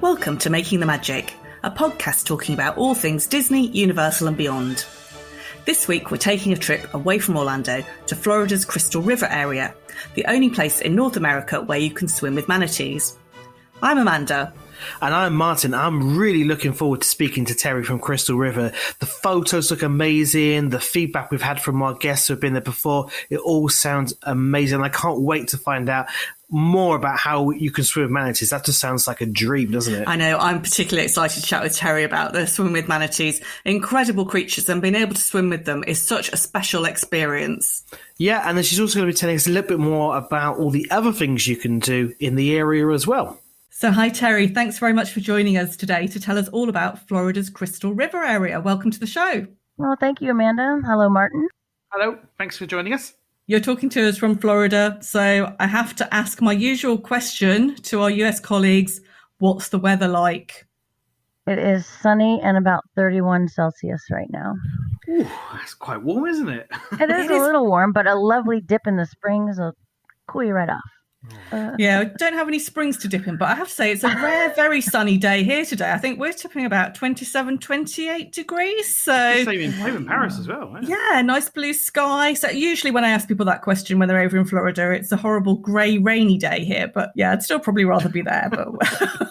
Welcome to Making the Magic, a podcast talking about all things Disney, Universal and beyond. This week we're taking a trip away from Orlando to Florida's Crystal River area, the only place in North America where you can swim with manatees. I'm Amanda. And I'm Martin. I'm really looking forward to speaking to Terry from Crystal River. The photos look amazing. The feedback we've had from our guests who have been there before, it all sounds amazing. I can't wait to find out more about how you can swim with manatees. That just sounds like a dream, doesn't it? I know. I'm particularly excited to chat with Terry about the swim with manatees. Incredible creatures, and being able to swim with them is such a special experience. Yeah, and then she's also going to be telling us a little bit more about all the other things you can do in the area as well. So hi, Terry. Thanks very much for joining us today to tell us all about Florida's Crystal River area. Welcome to the show. Well, thank you, Amanda. Hello, Martin. Hello. Thanks for joining us. You're talking to us from Florida, so I have to ask my usual question to our US colleagues. What's the weather like? It is sunny and about 31 Celsius right now. Ooh, that's quite warm, isn't it? It is a little warm, but a lovely dip in the springs will cool you right off. Yeah, I don't have any springs to dip in, but I have to say it's a rare, very sunny day here today. I think we're tipping about 27, 28 degrees. So Same in Paris as well. Right? Yeah, nice blue sky. So usually when I ask people that question when they're over in Florida, it's a horrible grey, rainy day here. But yeah, I'd still probably rather be there. But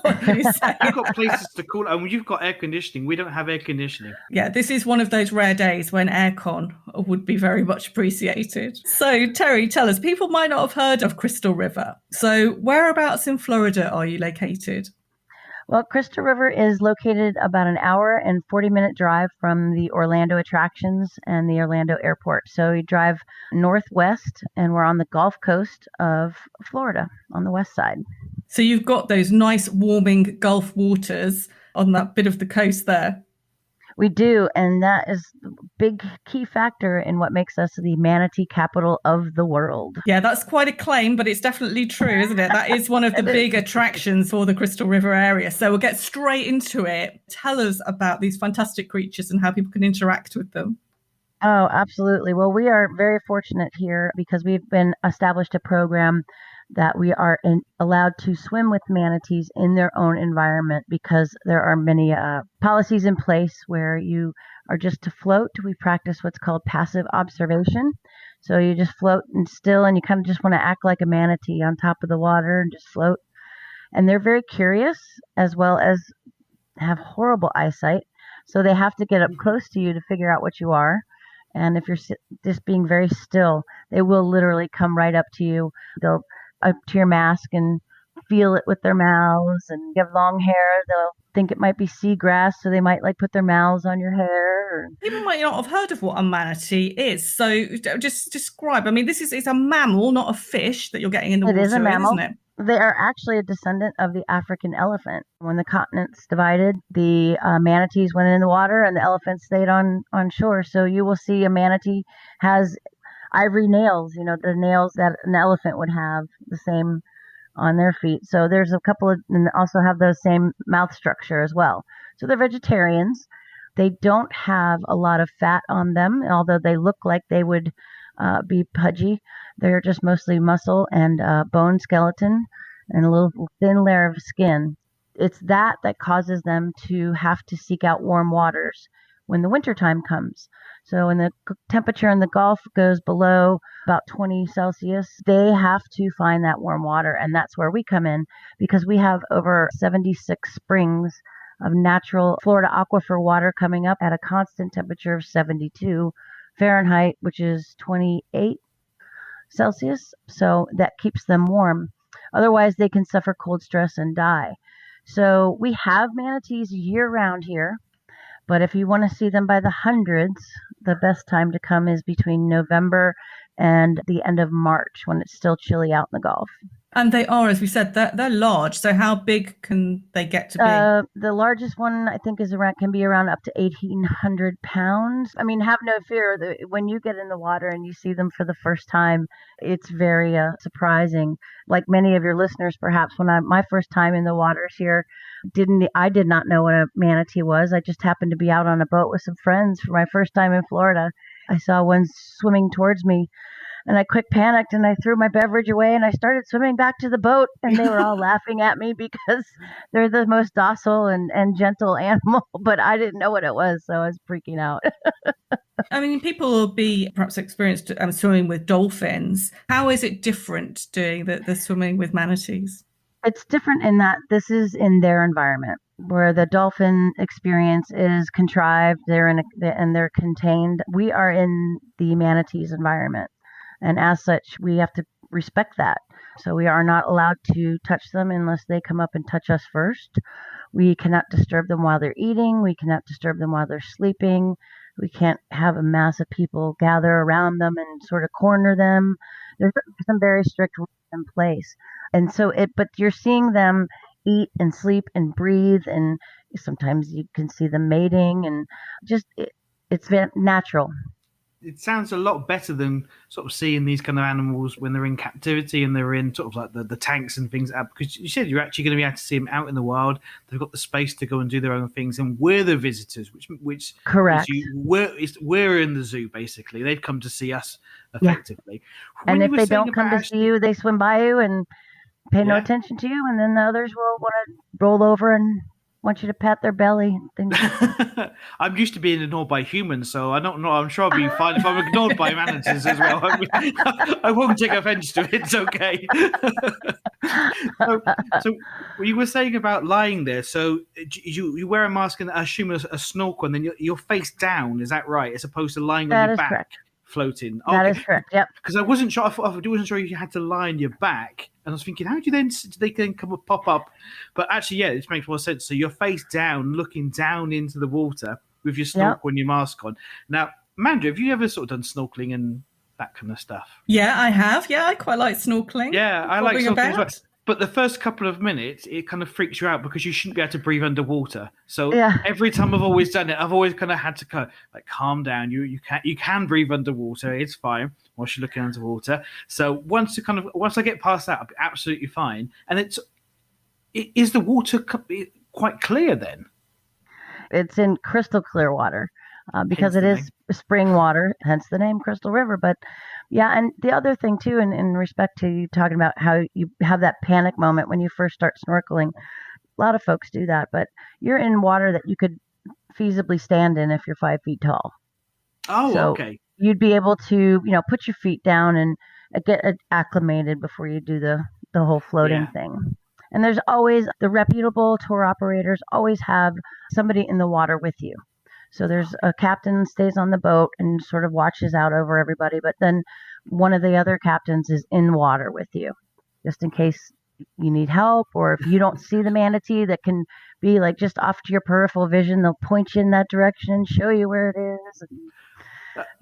what can you say? You've got places to cool, and you've got air conditioning. We don't have air conditioning. Yeah, this is one of those rare days when aircon would be very much appreciated. So Terry, tell us, people might not have heard of Crystal River. So whereabouts in Florida are you located? Well, Crystal River is located about an hour and 40-minute drive from the Orlando attractions and the Orlando airport. So you drive northwest, and we're on the Gulf Coast of Florida on the west side. So you've got those nice warming Gulf waters on that bit of the coast there. We do, and that is a big key factor in what makes us the manatee capital of the world. Yeah, that's quite a claim, but it's definitely true, isn't it? That is one of the big attractions for the Crystal River area. So we'll get straight into it. Tell us about these fantastic creatures and how people can interact with them. Oh, absolutely. Well, we are very fortunate here because we've been established a program that we are allowed to swim with manatees in their own environment because there are many policies in place where you are just to float. We practice what's called passive observation. So you just float and still, and you kind of just want to act like a manatee on top of the water and just float. And they're very curious as well as have horrible eyesight. So they have to get up close to you to figure out what you are. And if you're just being very still, they will literally come right up to you. They'll up to your mask and feel it with their mouths, and you have long hair, they'll think it might be seagrass, so they might like put their mouths on your hair. People might not have heard of what a manatee is, so just describe. I mean, it's a mammal, not a fish that you're getting in the water. It is a mammal. Isn't it? They are actually a descendant of the African elephant. When the continents divided, the manatees went in the water and the elephants stayed on shore. So you will see a manatee has ivory nails, the nails that an elephant would have, the same on their feet. So there's a couple of, and also have the same mouth structure as well. So they're vegetarians. They don't have a lot of fat on them, although they look like they would be pudgy. They're just mostly muscle and bone skeleton and a little thin layer of skin. It's that causes them to have to seek out warm waters when the wintertime comes. So when the temperature in the Gulf goes below about 20 Celsius, they have to find that warm water. And that's where we come in because we have over 76 springs of natural Florida aquifer water coming up at a constant temperature of 72 Fahrenheit, which is 28 Celsius. So that keeps them warm. Otherwise, they can suffer cold stress and die. So we have manatees year round here. But if you want to see them by the hundreds, the best time to come is between November and the end of March when it's still chilly out in the Gulf. And they are, as we said, they're large. So how big can they get to be? The largest one, I think, can be around up to 1,800 pounds. I mean, have no fear. When you get in the water and you see them for the first time, it's very surprising. Like many of your listeners, perhaps, when my first time in the waters here, I did not know what a manatee was. I just happened to be out on a boat with some friends for my first time in Florida. I saw one swimming towards me. And I quick panicked and I threw my beverage away and I started swimming back to the boat. And they were all laughing at me because they're the most docile and gentle animal, but I didn't know what it was. So I was freaking out. I mean, people will be perhaps experienced swimming with dolphins. How is it different doing the swimming with manatees? It's different in that this is in their environment, where the dolphin experience is contrived. They're contained. We are in the manatee's environment, and as such, we have to respect that. So we are not allowed to touch them unless they come up and touch us first. We cannot disturb them while they're eating. We cannot disturb them while they're sleeping. We can't have a mass of people gather around them and sort of corner them. There's some very strict rules in place. And so but you're seeing them eat and sleep and breathe, and sometimes you can see them mating, and just it's very natural. It sounds a lot better than sort of seeing these kind of animals when they're in captivity and they're in sort of like the tanks and things. Because you said you're actually going to be able to see them out in the wild. They've got the space to go and do their own things, and we're the visitors, which correct. We're in the zoo basically. They've come to see us effectively. Yeah. And if they don't come to see you, they swim by you and pay no attention to you, and then the others will want to roll over and want you to pat their belly. I'm used to being ignored by humans, so I don't know. I'm sure I'll be fine if I'm ignored by manatees as well. I won't take offense to it. It's okay. So you were saying about lying there. So you wear a mask and I assume a snorkel, and then you're face down. Is that right? As opposed to lying on your back, correct. Floating. That is correct. Yep. Because I wasn't sure. I wasn't sure you had to lie on your back. And I was thinking, how do they then come and pop up? But actually, yeah, it makes more sense. So you're face down, looking down into the water with your snorkel and your mask on. Now, Amanda, have you ever sort of done snorkeling and that kind of stuff? Yeah, I have. Yeah, I quite like snorkeling. Yeah, I like snorkeling as well. But the first couple of minutes, it kind of freaks you out because you shouldn't be able to breathe underwater. So every time I've always done it, I've always kind of had to calm down. You can breathe underwater. It's fine whilst you're looking underwater. So once I get past that, I'll be absolutely fine. And is the water quite clear then? It's in crystal clear water because it is spring water, hence the name Crystal River. But yeah, and the other thing too, in respect to you talking about how you have that panic moment when you first start snorkeling, a lot of folks do that, but you're in water that you could feasibly stand in if you're 5 feet tall. Oh, so okay. You'd be able to, put your feet down and get acclimated before you do the whole floating thing. And there's always the reputable tour operators always have somebody in the water with you. So there's a captain stays on the boat and sort of watches out over everybody, but then one of the other captains is in water with you, just in case you need help, or if you don't see the manatee that can be like just off to your peripheral vision, they'll point you in that direction and show you where it is.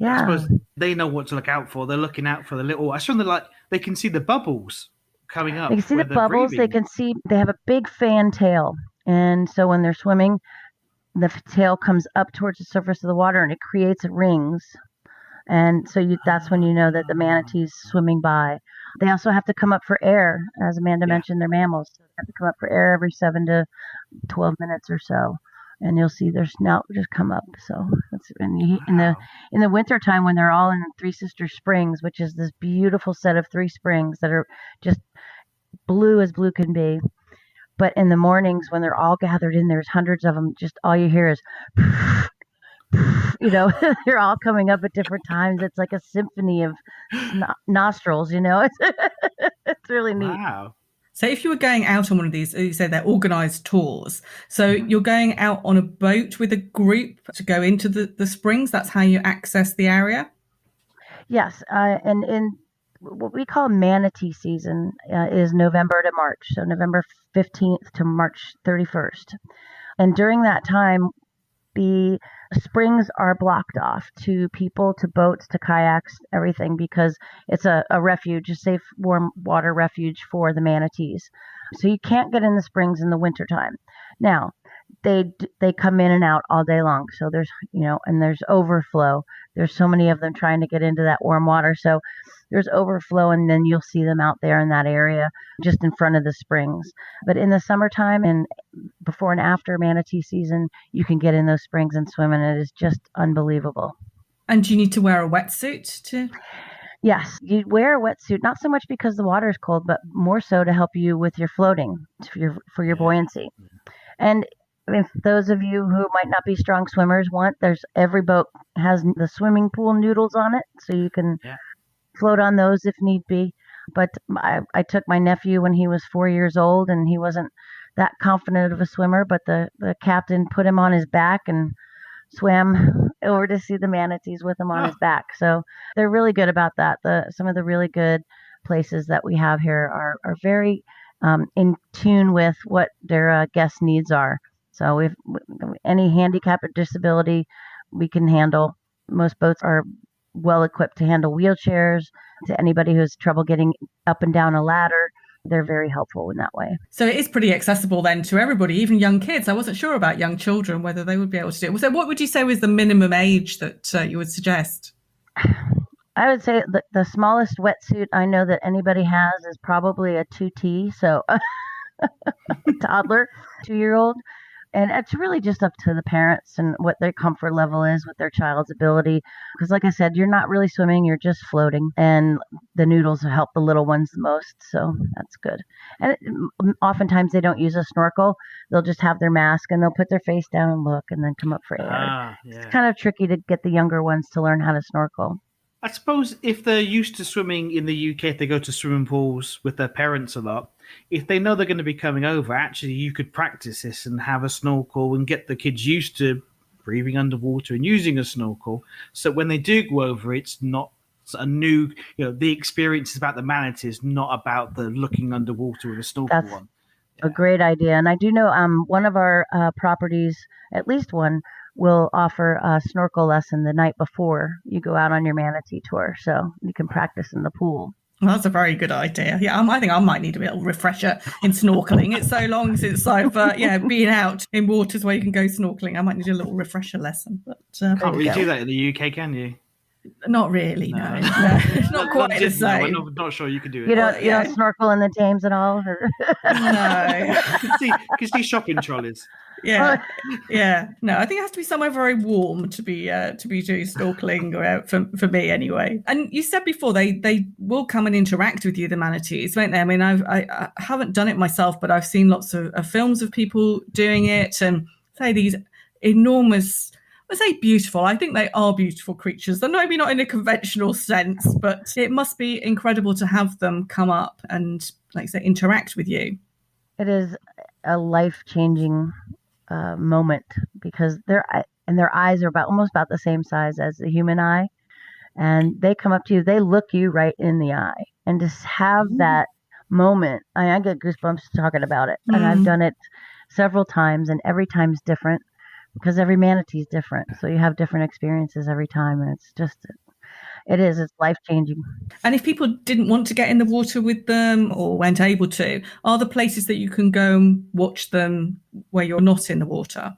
I suppose they know what to look out for. They're looking out for the little. I saw they can see the bubbles coming up. They can see the bubbles. Breathing. They have a big fan tail, and so when they're swimming, the tail comes up towards the surface of the water and it creates rings. And so that's when you know that the manatee's swimming by. They also have to come up for air. As Amanda mentioned, they're mammals. So they have to come up for air every 7 to 12 minutes or so. And you'll see their snout just come up. So in the wintertime when they're all in Three Sisters Springs, which is this beautiful set of 3 springs that are just blue as blue can be. But in the mornings when they're all gathered in, there's hundreds of them, just all you hear is, they're all coming up at different times. It's like a symphony of nostrils, It's really neat. Wow. So if you were going out on one of these, you say they're organised tours. So you're going out on a boat with a group to go into the springs. That's how you access the area? Yes. And in what we call manatee season is November to March. So November 15th to March 31st. And during that time, the springs are blocked off to people, to boats, to kayaks, everything, because it's a refuge, a safe, warm water refuge for the manatees. So you can't get in the springs in the wintertime. Now, they come in and out all day long. So there's, and there's overflow. There's so many of them trying to get into that warm water. So there's overflow, and then you'll see them out there in that area just in front of the springs. But in the summertime and before and after manatee season, you can get in those springs and swim, and it is just unbelievable. And do you need to wear a wetsuit to? Yes, you wear a wetsuit, not so much because the water is cold, but more so to help you with your floating, for your buoyancy. And if those of you who might not be strong swimmers every boat has the swimming pool noodles on it, so you can float on those if need be. But I took my nephew when he was 4 years old, and he wasn't that confident of a swimmer, but the captain put him on his back and swam over to see the manatees with him on his back. So they're really good about that. Some of the really good places that we have here are very in tune with what their guest needs are. So if any handicap or disability we can handle. Most boats are well equipped to handle wheelchairs. To anybody who has trouble getting up and down a ladder, they're very helpful in that way. So it is pretty accessible then to everybody, even young kids. I wasn't sure about young children, whether they would be able to do it. So what would you say was the minimum age that you would suggest? I would say the smallest wetsuit I know that anybody has is probably a 2T, so a toddler, 2-year-old. And it's really just up to the parents and what their comfort level is with their child's ability. Because like I said, you're not really swimming, you're just floating. And the noodles help the little ones the most. So that's good. And oftentimes they don't use a snorkel. They'll just have their mask and they'll put their face down and look and then come up for air. It's kind of tricky to get the younger ones to learn how to snorkel. I suppose if they're used to swimming in the UK, if they go to swimming pools with their parents a lot, if they know they're going to be coming over, actually you could practice this and have a snorkel and get the kids used to breathing underwater and using a snorkel. So when they do go over, it's not a new, the experience is about the manatees, not about the looking underwater with a snorkel. That's a great idea. And I do know one of our properties, at least one, will offer a snorkel lesson the night before you go out on your manatee tour. So you can practice in the pool. Well, that's a very good idea. Yeah, I think I might need a little refresher in snorkeling. It's so long since I've been out in waters where you can go snorkeling. I might need a little refresher lesson. But can't really do that in the UK, can you? Not really, no. Not quite the same. I'm not sure you can do it. You don't snorkel in the Thames at all? Or? No. You can see shopping trolleys. Yeah. No, I think it has to be somewhere very warm to be doing snorkeling for me anyway. And you said before they will come and interact with you, the manatees, won't they? I mean, I haven't done it myself, but I've seen lots of films of people doing it, and say these enormous. I say beautiful. I think they are beautiful creatures. They're maybe not in a conventional sense, but it must be incredible to have them come up and, like I say, interact with you. It is a life-changing moment because their eyes are almost about the same size as the human eye, and they come up to you. They look you right in the eye, and to have that moment, I get goosebumps talking about it. And I've done it several times, and every time is different. Because every manatee is different. So you have different experiences every time. And it's life-changing. And if people didn't want to get in the water with them or weren't able to, are there places that you can go and watch them where you're not in the water?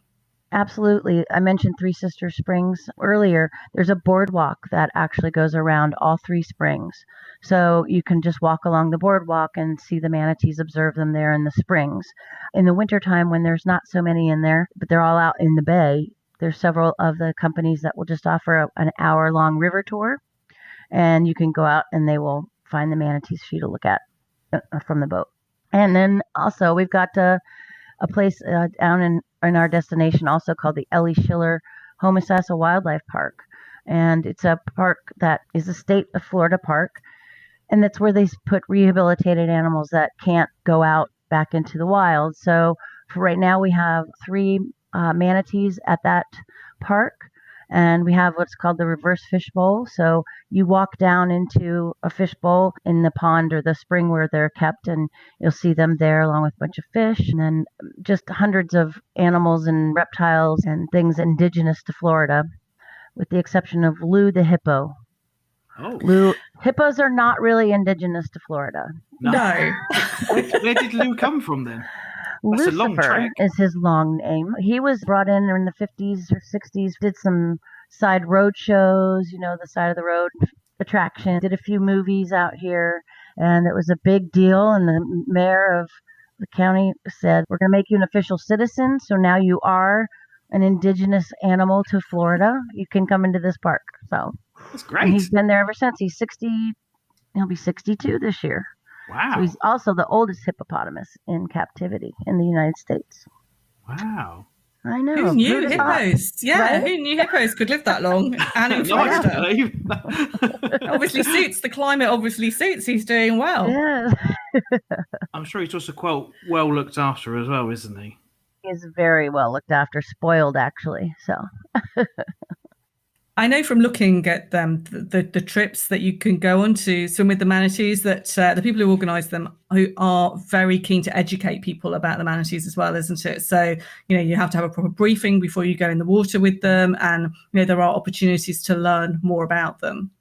Absolutely. I mentioned Three Sister Springs earlier. There's a boardwalk that actually goes around all three springs. So you can just walk along the boardwalk and see the manatees, observe them there in the springs. In the wintertime, when there's not so many in there, but they're all out in the bay, there's several of the companies that will just offer an hour-long river tour. And you can go out and they will find the manatees for you to look at from the boat. And then also we've got a place down in our destination also called the Ellie Schiller Homosassa Wildlife Park. And it's a park that is a state of Florida park. And that's where they put rehabilitated animals that can't go out back into the wild. So for right now, we have 3 manatees at that park. And we have what's called the reverse fishbowl. So you walk down into a fishbowl in the pond or the spring where they're kept, and you'll see them there along with a bunch of fish, and then just hundreds of animals and reptiles and things indigenous to Florida, with the exception of Lou the hippo. Oh. Hippos are not really indigenous to Florida. No. Where did Lou come from then? That's Lucifer a long trek. Is his long name. He was brought in the 50s or 60s, did some side road shows, the side of the road attraction, did a few movies out here, and it was a big deal. And the mayor of the county said, we're going to make you an official citizen. So now you are an indigenous animal to Florida, you can come into this park. So that's great. And he's been there ever since. He'll be 62 this year. Wow. So he's also the oldest hippopotamus in captivity in the United States. Wow. I know. Who knew hippos? Yeah, right? Who knew hippos could live that long? And in Florida. Obviously suits the climate. Obviously suits. He's doing well. Yeah. I'm sure he's also quite well looked after as well, isn't he? He's very well looked after, spoiled actually. So. I know from looking at the trips that you can go on to swim with the manatees that the people who organise them who are very keen to educate people about the manatees as well, isn't it? So, you have to have a proper briefing before you go in the water with them, and there are opportunities to learn more about them.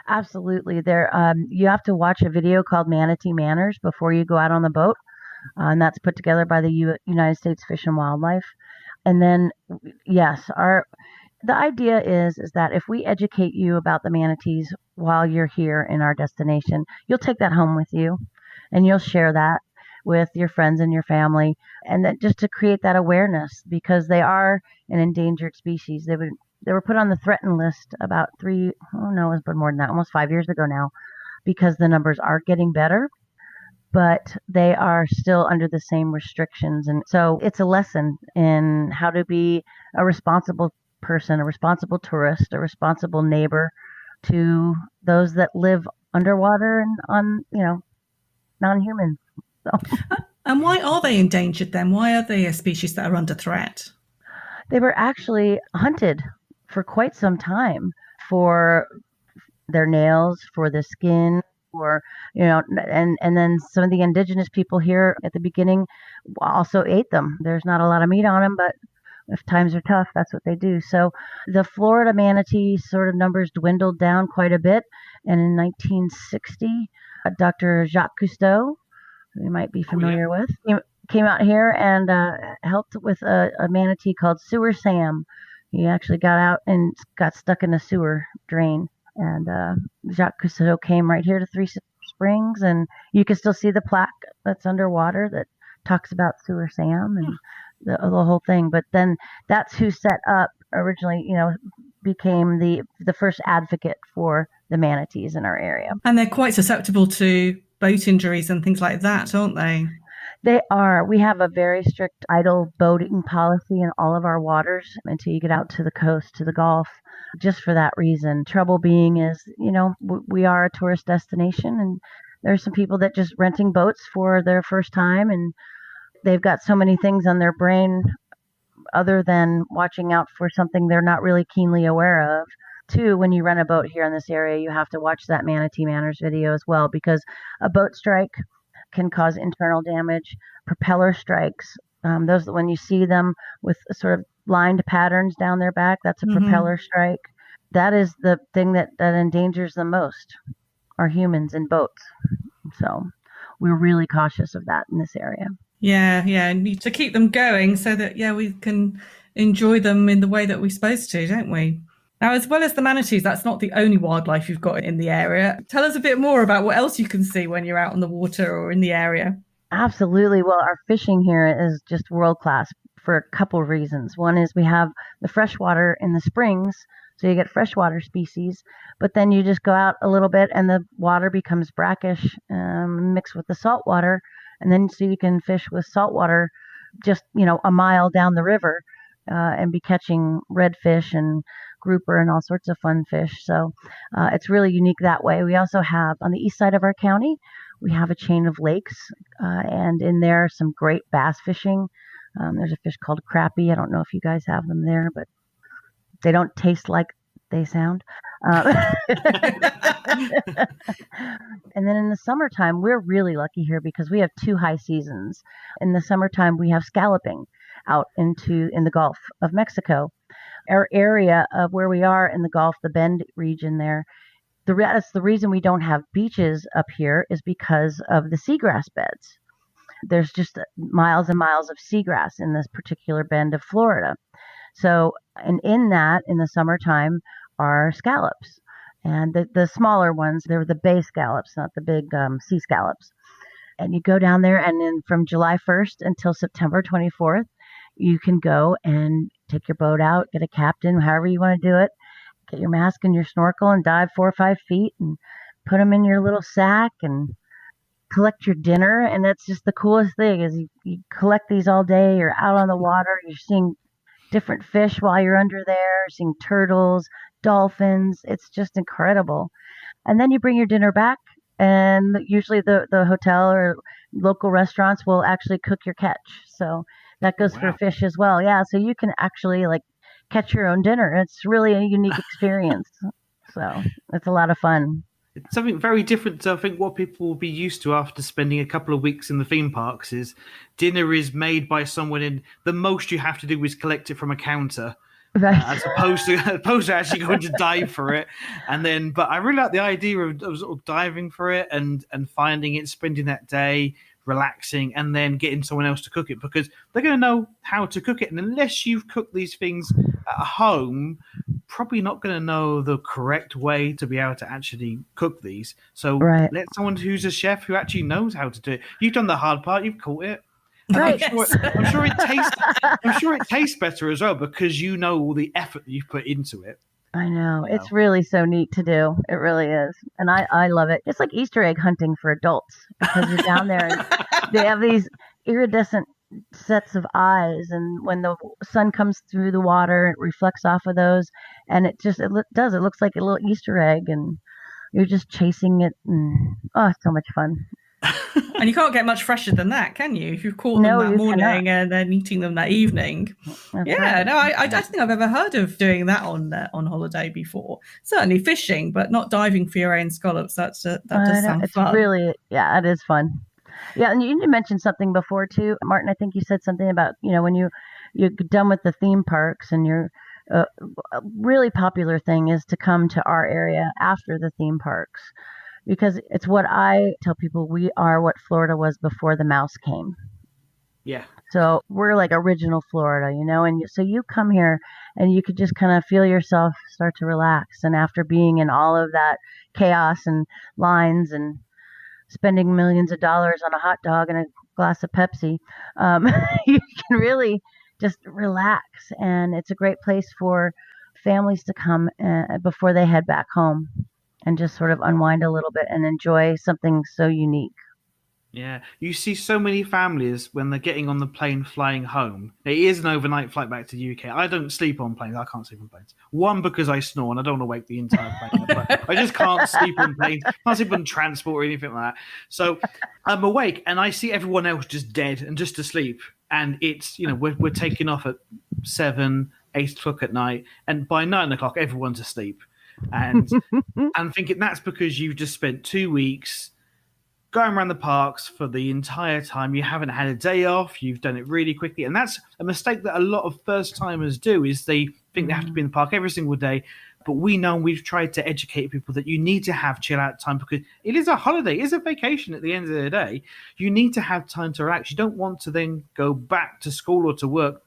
Absolutely. You have to watch a video called Manatee Manners before you go out on the boat, and that's put together by the United States Fish and Wildlife. And then, yes, the idea is that if we educate you about the manatees while you're here in our destination, you'll take that home with you and you'll share that with your friends and your family, and that just to create that awareness, because they are an endangered species. They were put on the threatened list about it's been more than that, almost 5 years ago now, because the numbers are getting better, but they are still under the same restrictions. And so it's a lesson in how to be a responsible person, a responsible tourist, a responsible neighbor to those that live underwater and on, non-humans. So. And why are they endangered then? Why are they a species that are under threat? They were actually hunted for quite some time for their nails, for the skin, and then some of the indigenous people here at the beginning also ate them. There's not a lot of meat on them, but if times are tough, that's what they do. So the Florida manatee sort of numbers dwindled down quite a bit. And in 1960, Dr. Jacques Cousteau, who you might be familiar with, came out here and helped with a manatee called Sewer Sam. He actually got out and got stuck in a sewer drain. And Jacques Cousteau came right here to Three Springs, and you can still see the plaque that's underwater that talks about Sewer Sam and the whole thing. But then that's who set up originally, became the first advocate for the manatees in our area. And they're quite susceptible to boat injuries and things like that, aren't they? They are. We have a very strict idle boating policy in all of our waters until you get out to the coast, to the Gulf, just for that reason. Trouble being is, we are a tourist destination, and there's some people that just renting boats for their first time, and they've got so many things on their brain other than watching out for something they're not really keenly aware of. Too, when you rent a boat here in this area, you have to watch that Manatee Manners video as well, because a boat strike can cause internal damage. Propeller strikes, those when you see them with sort of lined patterns down their back, that's a propeller strike. That is the thing that endangers them most, are humans in boats. So we're really cautious of that in this area. Yeah, and need to keep them going so that, we can enjoy them in the way that we're supposed to, don't we? Now, as well as the manatees, that's not the only wildlife you've got in the area. Tell us a bit more about what else you can see when you're out on the water or in the area. Absolutely. Well, our fishing here is just world class for a couple of reasons. One is we have the freshwater in the springs, so you get freshwater species, but then you just go out a little bit and the water becomes brackish, mixed with the salt water. And then so you can fish with saltwater just, a mile down the river and be catching redfish and grouper and all sorts of fun fish. So it's really unique that way. We also have on the east side of our county, we have a chain of lakes, and in there some great bass fishing. There's a fish called crappie. I don't know if you guys have them there, but they don't taste like they sound. And then in the summertime, we're really lucky here because we have two high seasons. In the summertime, we have scalloping out in the Gulf of Mexico. Our area of where we are in the Gulf, the Bend region there, that's the reason we don't have beaches up here is because of the seagrass beds. There's just miles and miles of seagrass in this particular bend of Florida. So, and in the summertime are scallops. And the smaller ones, they're the bay scallops, not the big sea scallops. And you go down there, and then from July 1st until September 24th, you can go and take your boat out, get a captain, however you want to do it, get your mask and your snorkel and dive 4 or 5 feet and put them in your little sack and collect your dinner. And that's just the coolest thing is you collect these all day. You're out on the water. You're seeing different fish while you're under there, seeing turtles, dolphins. It's just incredible. And then you bring your dinner back, and usually the hotel or local restaurants will actually cook your catch. So that goes for fish as well. Yeah. So you can actually like catch your own dinner. It's really a unique experience. So it's a lot of fun. It's something very different to, I think, what people will be used to after spending a couple of weeks in the theme parks is dinner is made by someone, and the most you have to do is collect it from a counter. Right. As opposed to actually going to dive for it. But I really like the idea of sort of diving for it and finding it, spending that day relaxing, and then getting someone else to cook it, because they're going to know how to cook it. And unless you've cooked these things at home, probably not going to know the correct way to be able to actually cook these. So let someone who's a chef who actually knows how to do it. You've done the hard part. You've caught it. Right. I'm sure it tastes better as well, because you know all the effort that you've put into it. I know. It's really so neat to do. It really is. And I love it. It's like Easter egg hunting for adults, because you're down there and they have these iridescent sets of eyes, and when the sun comes through the water, it reflects off of those, and it looks like a little Easter egg, and you're just chasing it, and it's so much fun. And you can't get much fresher than that, can you? If you've caught them that morning and then eating them that evening. That's right. I don't think I've ever heard of doing that on holiday before. Certainly fishing, but not diving for your own scallops. That does sound fun. It's really, it is fun. Yeah, and you mentioned something before too, Martin. I think you said something about, when you're done with the theme parks, and you're a really popular thing is to come to our area after the theme parks, because it's what I tell people, we are what Florida was before the mouse came. Yeah. So we're like original Florida, and so you come here and you could just kind of feel yourself start to relax. And after being in all of that chaos and lines and spending millions of dollars on a hot dog and a glass of Pepsi, you can really just relax. And it's a great place for families to come before they head back home, and just sort of unwind a little bit and enjoy something so unique. Yeah, you see so many families when they're getting on the plane flying home. It is an overnight flight back to the UK. I don't sleep on planes. I can't sleep on planes. One, because I snore and I don't want to wake the entire plane up. I just can't sleep on planes. I can't sleep on transport or anything like that. So I'm awake and I see everyone else just dead and just asleep. And it's, we're taking off at 7, 8 o'clock at night. And by 9 o'clock, everyone's asleep. And I'm thinking that's because you've just spent 2 weeks going around the parks for the entire time. You haven't had a day off. You've done it really quickly. And that's a mistake that a lot of first-timers do, is they think they have to be in the park every single day. But we know, we've tried to educate people that you need to have chill-out time, because it is a holiday. It is a vacation at the end of the day. You need to have time to relax. You don't want to then go back to school or to work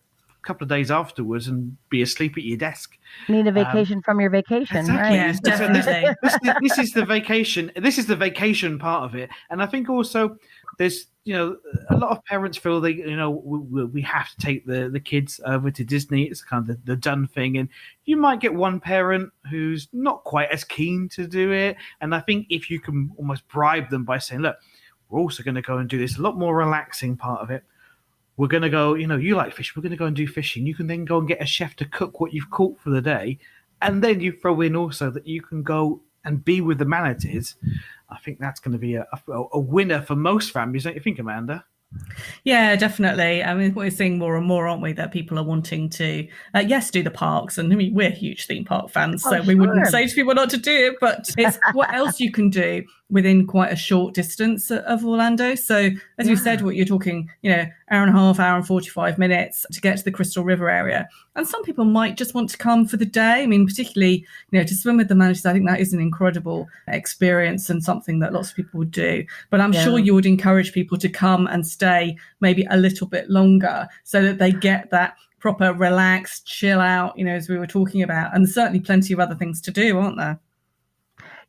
couple of days afterwards and be asleep at your desk. Need a vacation from your vacation. Exactly. Right? Yes, definitely. This is the vacation. This is the vacation part of it. And I think also there's, a lot of parents feel they, we have to take the kids over to Disney. It's kind of the done thing. And you might get one parent who's not quite as keen to do it. And I think if you can almost bribe them by saying, look, we're also going to go and do this, a lot more relaxing part of it. We're going to go, you like fish, we're going to go and do fishing. You can then go and get a chef to cook what you've caught for the day. And then you throw in also that you can go and be with the manatees. I think that's going to be a winner for most families, don't you think, Amanda? Yeah, definitely. I mean, we're seeing more and more, aren't we, that people are wanting to, do the parks. And I mean, we're huge theme park fans, so we wouldn't say to people not to do it, but it's what else you can do within quite a short distance of Orlando. So as you said, what you're talking, hour and a half, hour and 45 minutes to get to the Crystal River area. And some people might just want to come for the day. I mean, particularly, to swim with the manatees, I think that is an incredible experience and something that lots of people would do. But I'm sure you would encourage people to come and stay maybe a little bit longer so that they get that proper relaxed chill out, as we were talking about. And there's certainly plenty of other things to do, aren't there?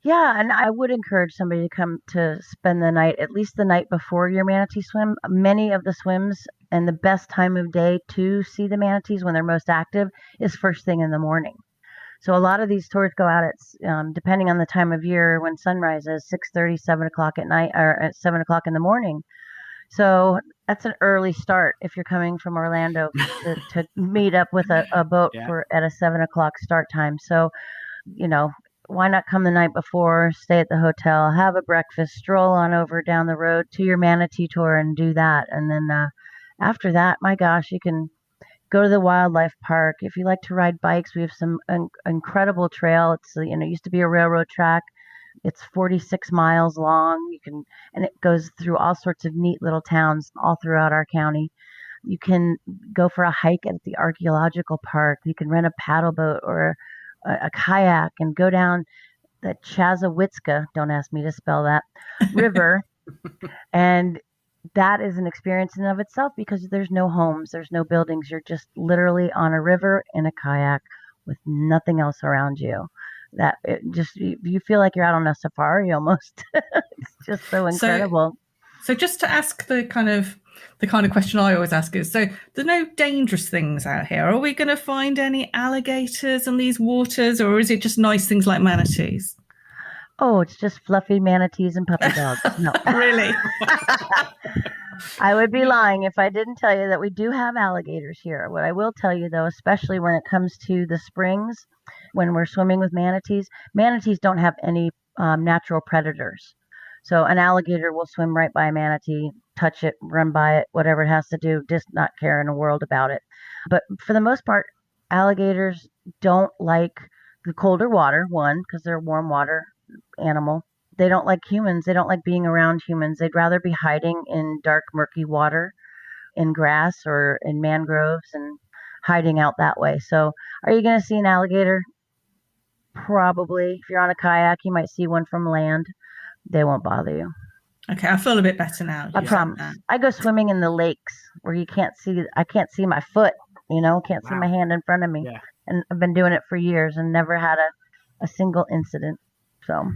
Yeah, and I would encourage somebody to come to spend the night, at least the night before your manatee swim. Many of the swims and the best time of day to see the manatees when they're most active is first thing in the morning. So a lot of these tours go out at, depending on the time of year, when sunrise is 6:30, 7 o'clock at night, or at 7 o'clock in the morning. So that's an early start if you're coming from Orlando to meet up with a boat at a 7 o'clock start time. So, why not come the night before, stay at the hotel, have a breakfast, stroll on over down the road to your manatee tour and do that. And then after that, my gosh, you can go to the wildlife park. If you like to ride bikes, we have some incredible trail. It's, used to be a railroad track. It's 46 miles long. And it goes through all sorts of neat little towns all throughout our county. You can go for a hike at the archaeological park. You can rent a paddle boat or a kayak and go down the Chazawitzka, don't ask me to spell that, river. And that is an experience in and of itself because there's no homes, there's no buildings. You're just literally on a river in a kayak with nothing else around you. You feel like you're out on a safari almost. It's just so incredible. So just to ask the kind of question I always ask is, so there's no dangerous things out here. Are we going to find any alligators in these waters, or is it just nice things like manatees? Oh, it's just fluffy manatees and puppy dogs. No. Really? I would be lying if I didn't tell you that we do have alligators here. What I will tell you, though, especially when it comes to the springs, when we're swimming with manatees don't have any natural predators. So an alligator will swim right by a manatee, touch it, run by it, whatever it has to do, just not care in the world about it. But for the most part, alligators don't like the colder water, one, because they're a warm water animal. They don't like humans. They don't like being around humans. They'd rather be hiding in dark, murky water, in grass or in mangroves and hiding out that way. So are you going to see an alligator? Probably. If you're on a kayak, you might see one from land. They won't bother you. Okay, I feel a bit better now. I promise. I go swimming in the lakes where I can't see my foot, can't see my hand in front of me. Yeah. And I've been doing it for years and never had a single incident. So.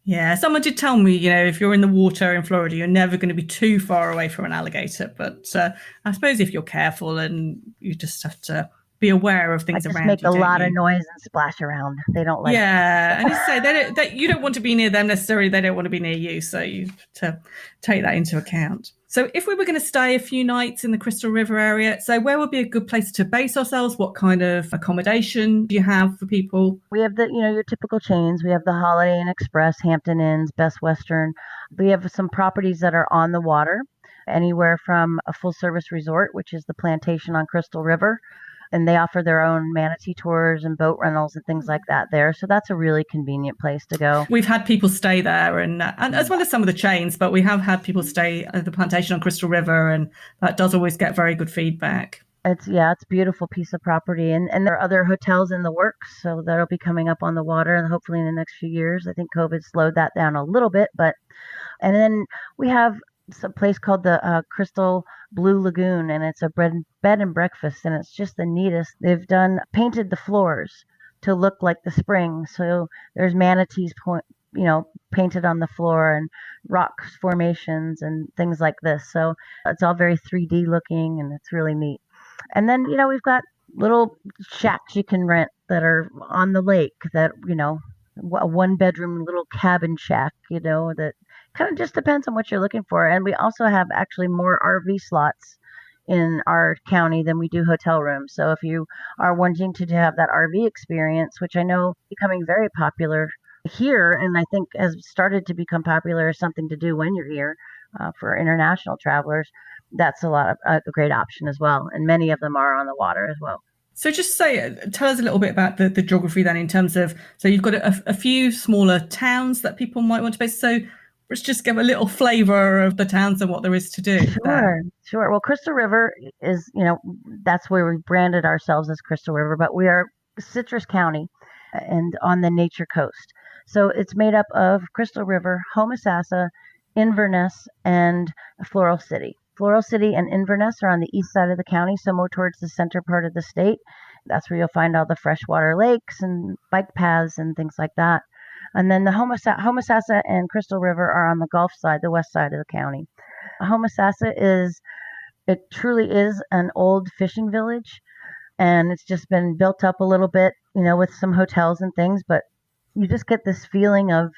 Yeah, someone did tell me, if you're in the water in Florida, you're never going to be too far away from an alligator. But I suppose if you're careful and you just have to be aware of things around you. Make a lot of noise and splash around. They don't like. Yeah, and you say you don't want to be near them necessarily. They don't want to be near you, so you have to take that into account. So if we were going to stay a few nights in the Crystal River area, so where would be a good place to base ourselves? What kind of accommodation do you have for people? We have your typical chains. We have the Holiday Inn Express, Hampton Inns, Best Western. We have some properties that are on the water, anywhere from a full service resort, which is the Plantation on Crystal River. And they offer their own manatee tours and boat rentals and things like that there. So that's a really convenient place to go. We've had people stay there and as well as some of the chains, but we have had people stay at the Plantation on Crystal River, and that does always get very good feedback. It's a beautiful piece of property. And there are other hotels in the works, so that'll be coming up on the water and hopefully in the next few years. I think COVID slowed that down a little bit, and then we have a place called the Crystal Blue Lagoon, and it's a bed and breakfast, and it's just the neatest. They've painted the floors to look like the spring, so there's manatees painted on the floor and rock formations and things like this. So it's all very 3D looking, and it's really neat. And then we've got little shacks you can rent that are on the lake, that a 1-bedroom little cabin shack, that kind of just depends on what you're looking for. And we also have actually more RV slots in our county than we do hotel rooms. So if you are wanting to have that RV experience, which I know is becoming very popular here, and I think has started to become popular as something to do when you're here for international travelers, that's a great option as well. And many of them are on the water as well. So just tell us a little bit about the geography then, in terms of, so you've got a few smaller towns that people might want to base. So let's just give a little flavor of the towns and what there is to do. Sure. Well, Crystal River is, that's where we branded ourselves as Crystal River, but we are Citrus County and on the Nature Coast. So it's made up of Crystal River, Homosassa, Inverness, and Floral City. Floral City and Inverness are on the east side of the county, so more towards the center part of the state. That's where you'll find all the freshwater lakes and bike paths and things like that. And then the Homosassa and Crystal River are on the Gulf side, the west side of the county. Homosassa it truly is an old fishing village, and it's just been built up a little bit, with some hotels and things, but you just get this feeling of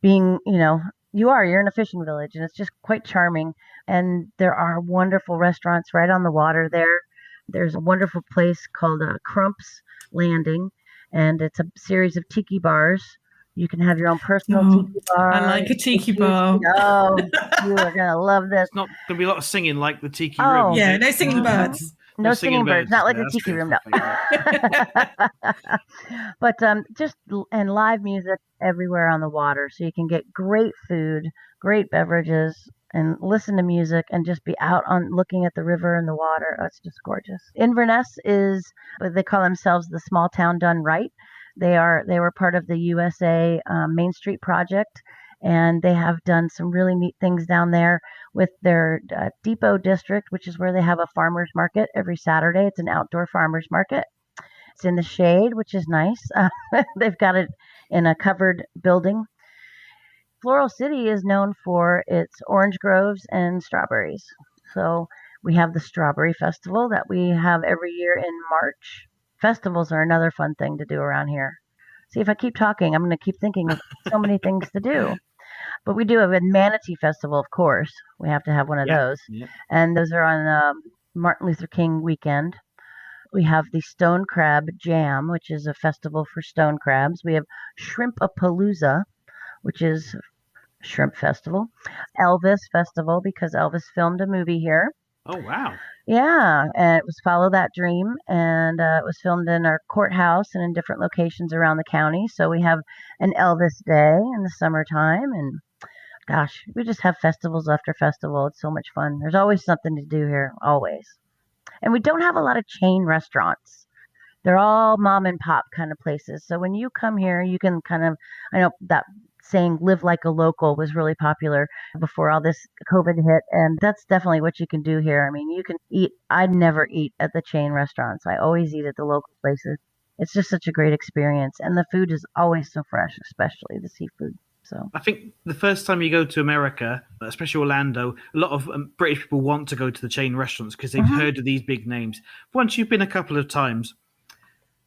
being, you're in a fishing village, and it's just quite charming. And there are wonderful restaurants right on the water there. There's a wonderful place called Crump's Landing, and it's a series of tiki bars. You can have your own personal tiki bar. I like a tiki bar. Oh, you are going to love this. It's not going to be a lot of singing like the tiki room. Yeah, no singing birds. No singing birds. Not like the tiki room, no. But and live music everywhere on the water. So you can get great food, great beverages, and listen to music and just be out on looking at the river and the water. Oh, it's just gorgeous. Inverness is, they call themselves the small town done right. They were part of the USA Main Street project, and they have done some really neat things down there with their Depot district, which is where they have a farmers market every Saturday. It's an outdoor farmers market. It's in the shade, which is nice. They've got it in a covered building. Floral City is known for its orange groves and strawberries. So we have the Strawberry Festival that we have every year in March. Festivals are another fun thing to do around here. See, if I keep talking, I'm going to keep thinking of so many things to do. But we do have a Manatee Festival, of course. We have to have one of those. Yeah. And those are on Martin Luther King weekend. We have the Stone Crab Jam, which is a festival for stone crabs. We have Shrimp-a-Palooza, which is a shrimp festival. Elvis Festival, because Elvis filmed a movie here. Oh, wow. Yeah, and it was Follow That Dream, and it was filmed in our courthouse and in different locations around the county. So we have an Elvis Day in the summertime, and gosh, we just have festivals after festival. It's so much fun. There's always something to do here, always. And we don't have a lot of chain restaurants. They're all mom and pop kind of places. So when you come here, you can I know that saying live like a local was really popular before all this COVID hit, and that's definitely what you can do here. I mean, you can eat. I never eat at the chain restaurants. I always eat at the local places. It's just such a great experience, and the food is always so fresh, especially the seafood. So I think the first time you go to America, especially Orlando, a lot of British people want to go to the chain restaurants because they've heard of these big names. Once you've been a couple of times,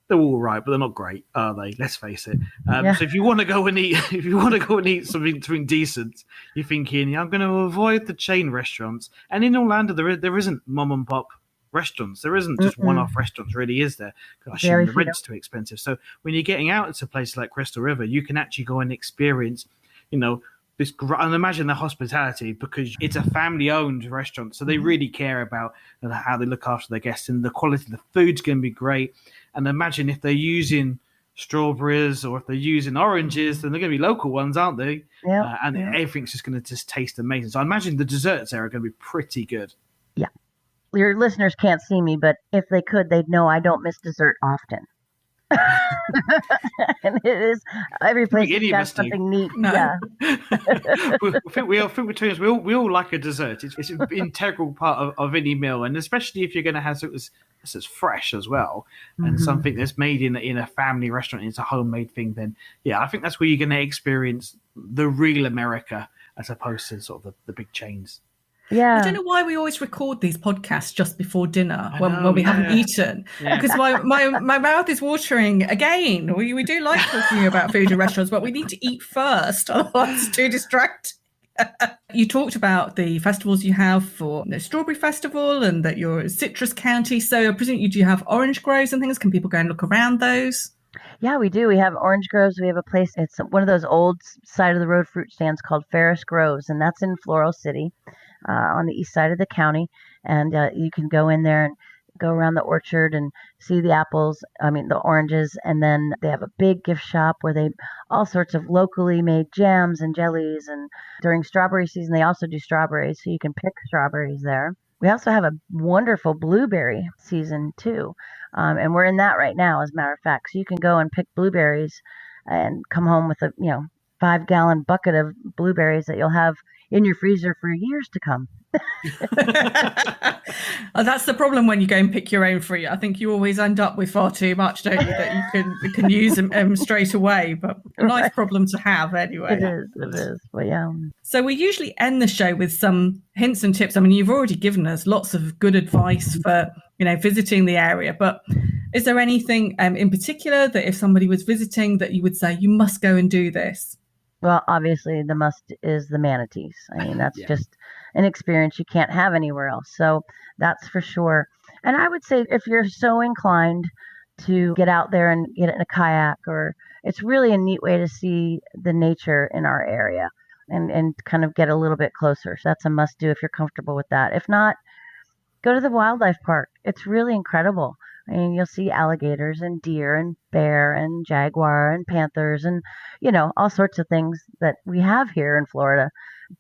they're all right, but they're not great, are they? Let's face it. So if you want to go and eat, something decent, you're thinking, I'm going to avoid the chain restaurants. And in Orlando, there isn't mom and pop restaurants. There isn't just one-off restaurants, really, is there? Because I assume the rent's too expensive. So when you're getting out to places like Crystal River, you can actually go and experience, this, and imagine the hospitality, because it's a family-owned restaurant, so they really care about how they look after their guests, and the quality of the food's going to be great. And imagine if they're using strawberries or if they're using oranges, then they're going to be local ones, aren't they? Yeah. Everything's just going to taste amazing. So I imagine the desserts there are going to be pretty good. Yeah. Your listeners can't see me, but if they could, they'd know I don't miss dessert often. And it is every place has got something neat. No. Yeah. I think between us, we all like a dessert. It's an integral part of any meal, and especially if you're going to have something that's fresh as well, and something that's made in a family restaurant. It's a homemade thing. Then I think that's where you're going to experience the real America, as opposed to sort of the big chains. Yeah. I don't know why we always record these podcasts just before dinner when we haven't eaten. Because my mouth is watering again. We do like talking about food in restaurants, but we need to eat first, otherwise it's too distracting. You talked about the festivals you have for the Strawberry Festival and that you're a citrus county. So I presume you do have orange groves and things. Can people go and look around those? Yeah, we do. We have orange groves. We have a place. It's one of those old side of the road fruit stands called Ferris Groves, and that's in Floral City. On the east side of the county, and you can go in there and go around the orchard and see the oranges, and then they have a big gift shop where they all sorts of locally made jams and jellies, and during strawberry season they also do strawberries, so you can pick strawberries there. We also have a wonderful blueberry season too, and we're in that right now, as a matter of fact, so you can go and pick blueberries and come home with a 5-gallon bucket of blueberries that you'll have in your freezer for years to come. That's the problem when you go and pick your own fruit. I think you always end up with far too much, don't you, that you can use them straight away. But a nice problem to have anyway. It is. But yeah. So we usually end the show with some hints and tips. I mean, you've already given us lots of good advice for, visiting the area. But is there anything in particular that if somebody was visiting that you would say, you must go and do this? Well, obviously the must is the manatees. I mean, that's just an experience you can't have anywhere else. So that's for sure. And I would say if you're so inclined to get out there and get in a kayak, or it's really a neat way to see the nature in our area and kind of get a little bit closer. So that's a must do if you're comfortable with that. If not, go to the wildlife park. It's really incredible. I mean, you'll see alligators and deer and bear and jaguar and panthers and, all sorts of things that we have here in Florida.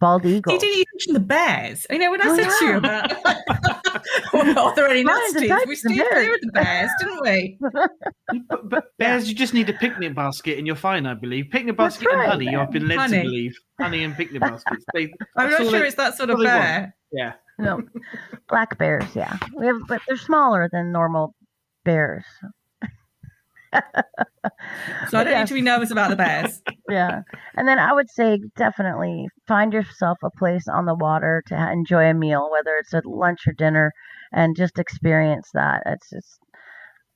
Bald eagles. Did you mention the bears? When I said to you about are there any nasties? We steered clear of the bears, didn't we? But bears, you just need a picnic basket and you're fine, I believe. Picnic basket and honey, I've been led to believe. Honey and picnic baskets. I'm not sure it's that sort of bear. Yeah. No. Black bears, yeah. But they're smaller than normal bears. So I don't need to be nervous about the bears. Yeah. And then I would say definitely find yourself a place on the water to enjoy a meal, whether it's at lunch or dinner, and just experience that. It's just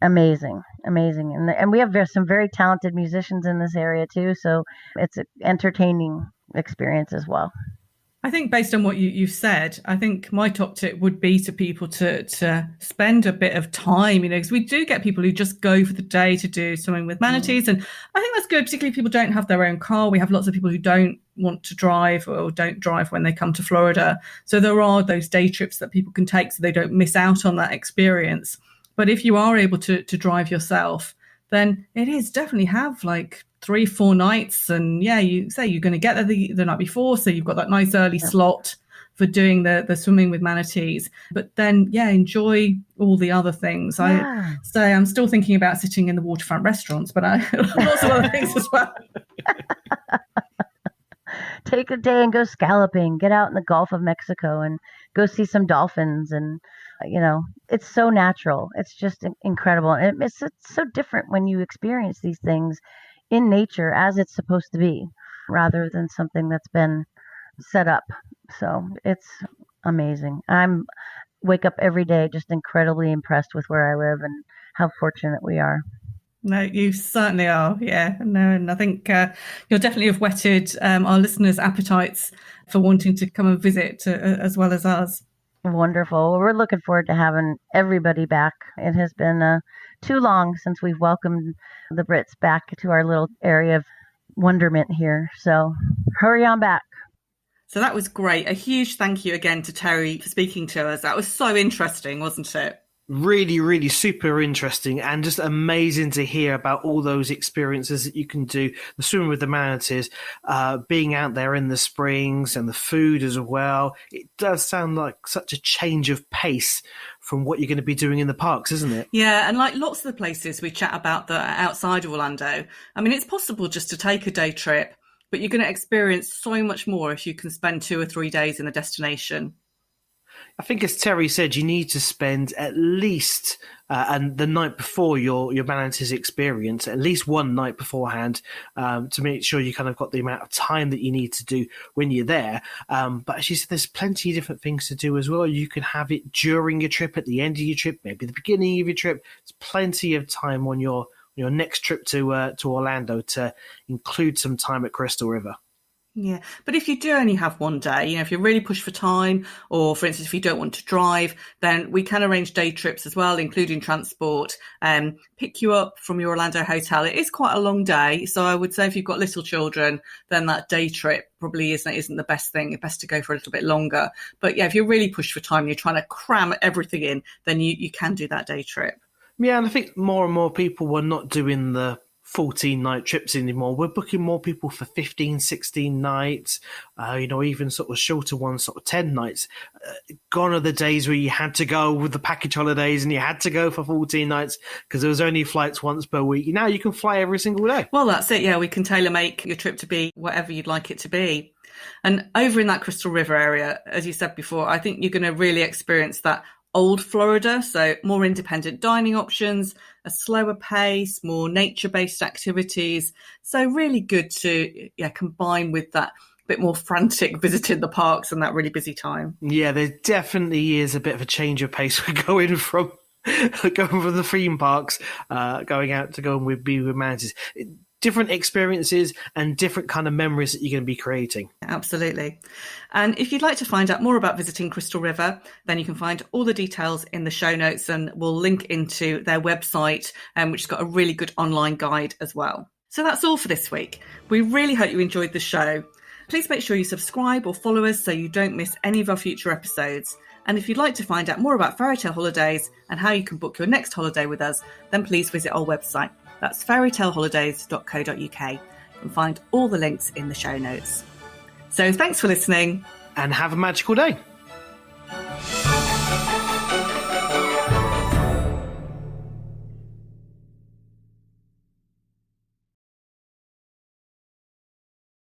amazing. And we have some very talented musicians in this area too, so it's an entertaining experience as well. I think based on what you've said, I think my top tip would be to people to spend a bit of time, because we do get people who just go for the day to do swimming with manatees. And I think that's good, particularly if people don't have their own car. We have lots of people who don't want to drive or don't drive when they come to Florida. So there are those day trips that people can take so they don't miss out on that experience. But if you are able to drive yourself, then it is definitely have like 3-4 nights, and you say you're going to get there the night before, so you've got that nice early slot for doing the swimming with manatees, but then enjoy all the other things. I say I'm still thinking about sitting in the waterfront restaurants, but lots of other things as well. Take a day and go scalloping, get out in the Gulf of Mexico and go see some dolphins, and it's so natural. It's just incredible. And it's so different when you experience these things in nature as it's supposed to be, rather than something that's been set up. So it's amazing. I'm wake up every day just incredibly impressed with where I live and how fortunate we are. No, you certainly are. Yeah, no, and I think you'll definitely have whetted our listeners' appetites for wanting to come and visit as well as us. Wonderful. Well, we're looking forward to having everybody back. It has been too long since we've welcomed the Brits back to our little area of wonderment here. So hurry on back. So that was great. A huge thank you again to Terry for speaking to us. That was so interesting, wasn't it? Really, really super interesting, and just amazing to hear about all those experiences that you can do. The swimming with the manatees, being out there in the springs, and the food as well. It does sound like such a change of pace from what you're going to be doing in the parks, isn't it? Yeah, and like lots of the places we chat about that are outside of Orlando, I mean, it's possible just to take a day trip, but you're going to experience so much more if you can spend 2 or 3 days in a destination. I think, as Terry said, you need to spend at least and the night before your manatees experience, at least one night beforehand, to make sure you kind of got the amount of time that you need to do when you're there. But as you said, there's plenty of different things to do as well. You can have it during your trip, at the end of your trip, maybe the beginning of your trip. There's plenty of time on your next trip to Orlando to include some time at Crystal River. Yeah, but if you do only have one day, if you're really pushed for time, or for instance, if you don't want to drive, then we can arrange day trips as well, including transport, pick you up from your Orlando hotel. It is quite a long day, so I would say if you've got little children, then that day trip probably isn't the best thing. It's best to go for a little bit longer. But yeah, if you're really pushed for time, you're trying to cram everything in, then you can do that day trip. Yeah, and I think more and more people were not doing the 14-night trips anymore. We're booking more people for 15, 16 nights, even sort of shorter ones, sort of 10 nights. Gone are the days where you had to go with the package holidays and you had to go for 14 nights because there was only flights once per week. Now you can fly every single day. Well, that's it. Yeah, we can tailor make your trip to be whatever you'd like it to be. And over in that Crystal River area, as you said before, I think you're going to really experience that old Florida, so more independent dining options, a slower pace, more nature-based activities. So really good to combine with that bit more frantic visiting the parks and that really busy time. Yeah, there definitely is a bit of a change of pace. We're going from the theme parks, going out to go and be with Manatees. Different experiences and different kind of memories that you're going to be creating. Absolutely. And if you'd like to find out more about visiting Crystal River, then you can find all the details in the show notes, and we'll link into their website, which has got a really good online guide as well. So that's all for this week. We really hope you enjoyed the show. Please make sure you subscribe or follow us so you don't miss any of our future episodes. And if you'd like to find out more about Fairytale Holidays and how you can book your next holiday with us, then please visit our website. That's fairytaleholidays.co.uk. You can find all the links in the show notes. So thanks for listening. And have a magical day.